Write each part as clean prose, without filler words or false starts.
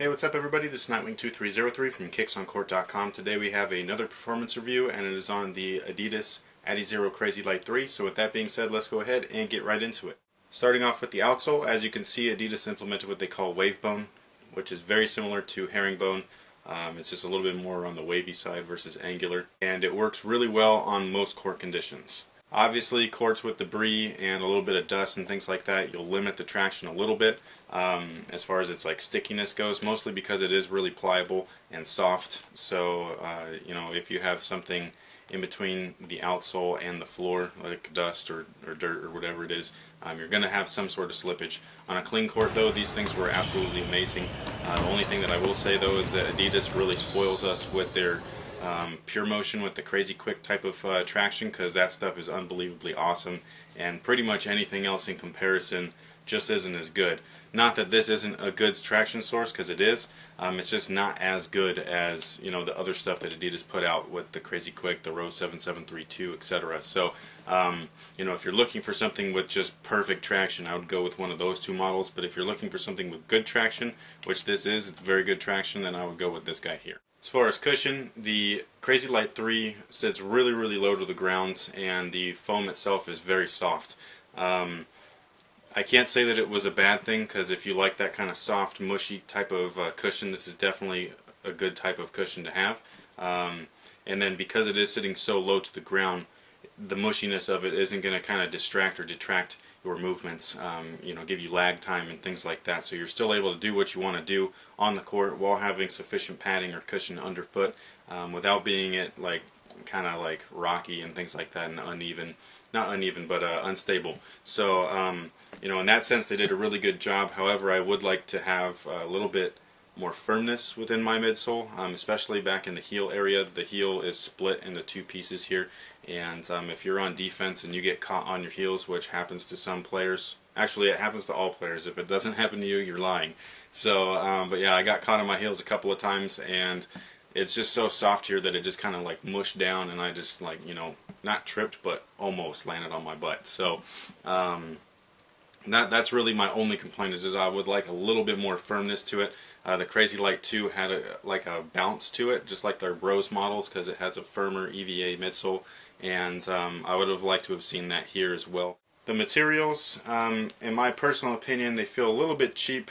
Hey, what's up everybody? This is Nightwing2303 from kicksoncourt.com. Today we have another performance review and it is on the adidas Adizero Crazy Light 3. So with that being said, let's go ahead and get right into it. Starting off with the outsole, as you can see, Adidas implemented what they call wave bone, which is very similar to herringbone. It's just a little bit more on the wavy side versus angular, and it works really well on most court conditions. Obviously, courts with debris and a little bit of dust and things like that, you'll limit the traction a little bit as far as its like stickiness goes, mostly because it is really pliable and soft. So, if you have something in between the outsole and the floor, like dust or dirt or whatever it is, you're going to have some sort of slippage. On a clean court, though, these things were absolutely amazing. The only thing that I will say, though, is that Adidas really spoils us with their pure motion with the crazy quick type of traction, because that stuff is unbelievably awesome, and pretty much anything else in comparison just isn't as good. Not that this isn't a good traction source, because it is. It's just not as good as the other stuff that Adidas put out with the crazy quick, the Row 7732, etc. So if you're looking for something with just perfect traction, I would go with one of those two models. But if you're looking for something with good traction, which this is, it's very good traction, then I would go with this guy here. As far as cushion, the Crazy Light 3 sits really, really low to the ground, and the foam itself is very soft. I can't say that it was a bad thing, because if you like that kind of soft, mushy type of cushion, this is definitely a good type of cushion to have. And then because it is sitting so low to the ground, the mushiness of it isn't going to kind of distract or detract your movements, give you lag time and things like that. So you're still able to do what you want to do on the court while having sufficient padding or cushion underfoot, without being kind of like rocky and things like that, and uneven. Not uneven, but unstable. So, in that sense, they did a really good job. However, I would like to have a little bit more firmness within my midsole, especially back in the heel area. The heel is split into two pieces here, and if you're on defense and you get caught on your heels, which happens to some players, actually it happens to all players. If it doesn't happen to you, you're lying. So, but yeah, I got caught on my heels a couple of times, and it's just so soft here that it just kind of like mushed down, and I just not tripped, but almost landed on my butt. So that's really my only complaint, is I would like a little bit more firmness to it. The Crazy Light 2 had a bounce to it, just like their Bros models, because it has a firmer EVA midsole, and I would have liked to have seen that here as well. The materials, in my personal opinion, they feel a little bit cheap,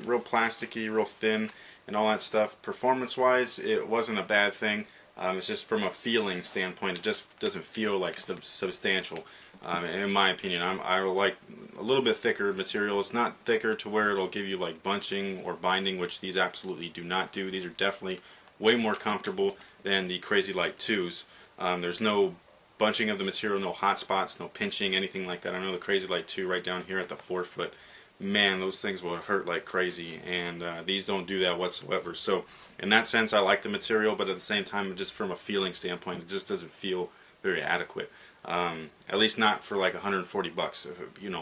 real plasticky, real thin, and all that stuff. Performance-wise, it wasn't a bad thing. It's just from a feeling standpoint, it just doesn't feel like substantial. In my opinion, I like a little bit thicker material. It's not thicker to where it'll give you like bunching or binding, which these absolutely do not do. These are definitely way more comfortable than the Crazy Light 2s. There's no bunching of the material, no hot spots, no pinching, anything like that. I know the Crazy Light 2 right down here at the forefoot, man, those things will hurt like crazy, and these don't do that whatsoever. So in that sense, I like the material, but at the same time, just from a feeling standpoint, it just doesn't feel very adequate. At least not for like 140 bucks,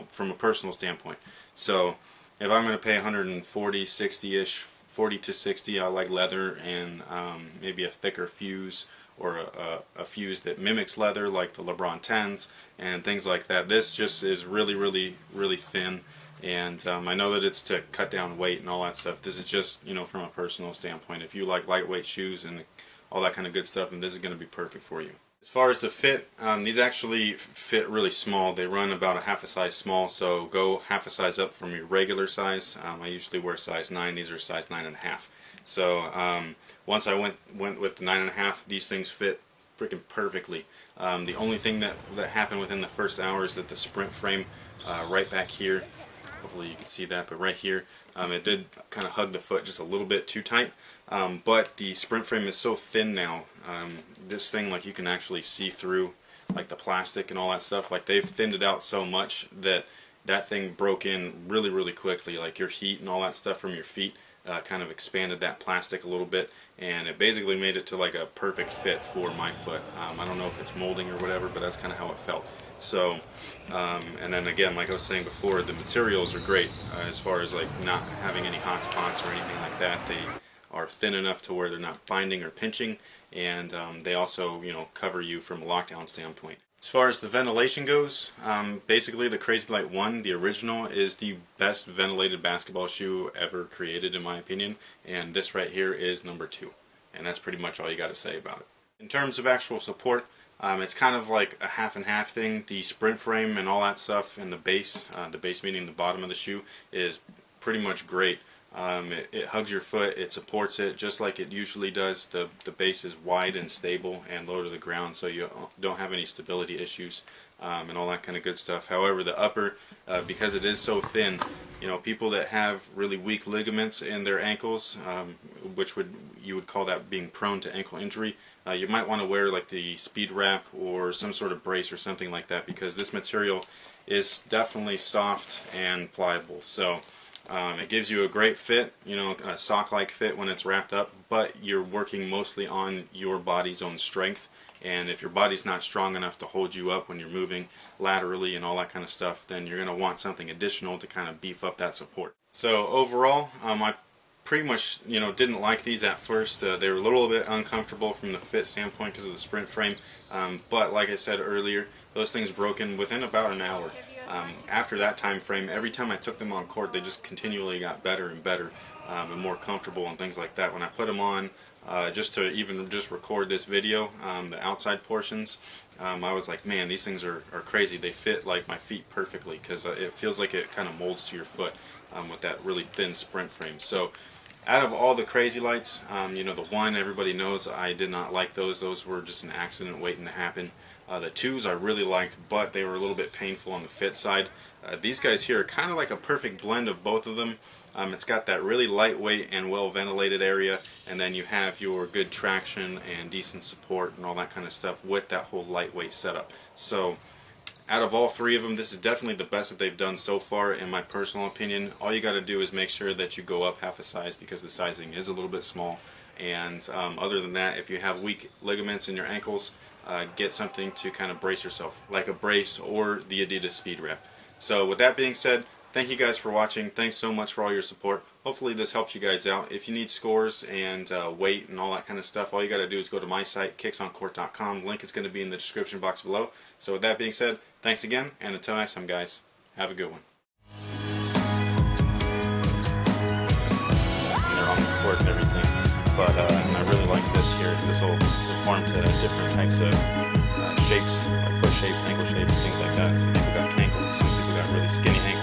from a personal standpoint. So if I'm going to pay 140, 60-ish, 40 to 60, I like leather and maybe a thicker fuse, or a fuse that mimics leather, like the LeBron 10s and things like that. This just is really, really, really thin. And I know that it's to cut down weight and all that stuff. This is just, from a personal standpoint. If you like lightweight shoes and all that kind of good stuff, then this is going to be perfect for you. As far as the fit, these actually fit really small. They run about a half a size small, so go half a size up from your regular size. I usually wear size 9. These are size 9.5. So once I went with the 9.5, these things fit freaking perfectly. The only thing that happened within the first hour is that the sprint frame right back here, hopefully you can see that, but right here, it did kind of hug the foot just a little bit too tight. But the sprint frame is so thin now, this thing, like, you can actually see through like the plastic and all that stuff. Like, they've thinned it out so much that thing broke in really, really quickly. Like, your heat and all that stuff from your feet kind of expanded that plastic a little bit, and it basically made it to like a perfect fit for my foot. I don't know if it's molding or whatever, but that's kind of how it felt. So, and then again, like I was saying before, the materials are great as far as like not having any hot spots or anything like that. They are thin enough to where they're not binding or pinching, and they also, cover you from a lockdown standpoint. As far as the ventilation goes, basically the Crazy Light 1, the original, is the best ventilated basketball shoe ever created in my opinion, and this right here is number 2. And that's pretty much all you got to say about it. In terms of actual support, it's kind of like a half and half thing. The sprint frame and all that stuff, and the base meaning the bottom of the shoe, is pretty much great. It hugs your foot, it supports it just like it usually does. The base is wide and stable and low to the ground, so you don't have any stability issues and all that kind of good stuff. However, the upper, because it is so thin, you know, people that have really weak ligaments in their ankles, which you would call that being prone to ankle injury, you might want to wear like the speed wrap or some sort of brace or something like that, because this material is definitely soft and pliable. So it gives you a great fit, you know, a sock-like fit when it's wrapped up, but you're working mostly on your body's own strength. And if your body's not strong enough to hold you up when you're moving laterally and all that kind of stuff, then you're going to want something additional to kind of beef up that support. So overall, I pretty much, you know, didn't like these at first. They were a little bit uncomfortable from the fit standpoint because of the sprint frame, but like I said earlier, those things broke in within about an hour. After that time frame, every time I took them on court, they just continually got better and better and more comfortable and things like that. When I put them on, just to even just record this video, the outside portions, I was like, man, these things are crazy. They fit like my feet perfectly, because it feels like it kind of molds to your foot with that really thin sprint frame. So out of all the Crazy Lights, you know, the 1, everybody knows I did not like those. Those were just an accident waiting to happen. The 2s I really liked, but they were a little bit painful on the fit side. These guys here are kind of like a perfect blend of both of them. It's got that really lightweight and well ventilated area, and then you have your good traction and decent support and all that kind of stuff with that whole lightweight setup. So out of all 3 of them, this is definitely the best that they've done so far in my personal opinion. All you got to do is make sure that you go up half a size, because the sizing is a little bit small. And other than that, if you have weak ligaments in your ankles, get something to kind of brace yourself, like a brace or the Adidas Speed Wrap. So with that being said, thank you guys for watching. Thanks so much for all your support. Hopefully this helps you guys out. If you need scores and weight and all that kind of stuff, all you got to do is go to my site, kicksoncourt.com. Link is going to be in the description box below. So with that being said, thanks again, and until next time, guys, have a good one. And they're on the court and everything, but and I really like this here. This will conform to different types of shapes, like foot shapes, ankle shapes, things like that. Some people got ankles, some people got really skinny ankles.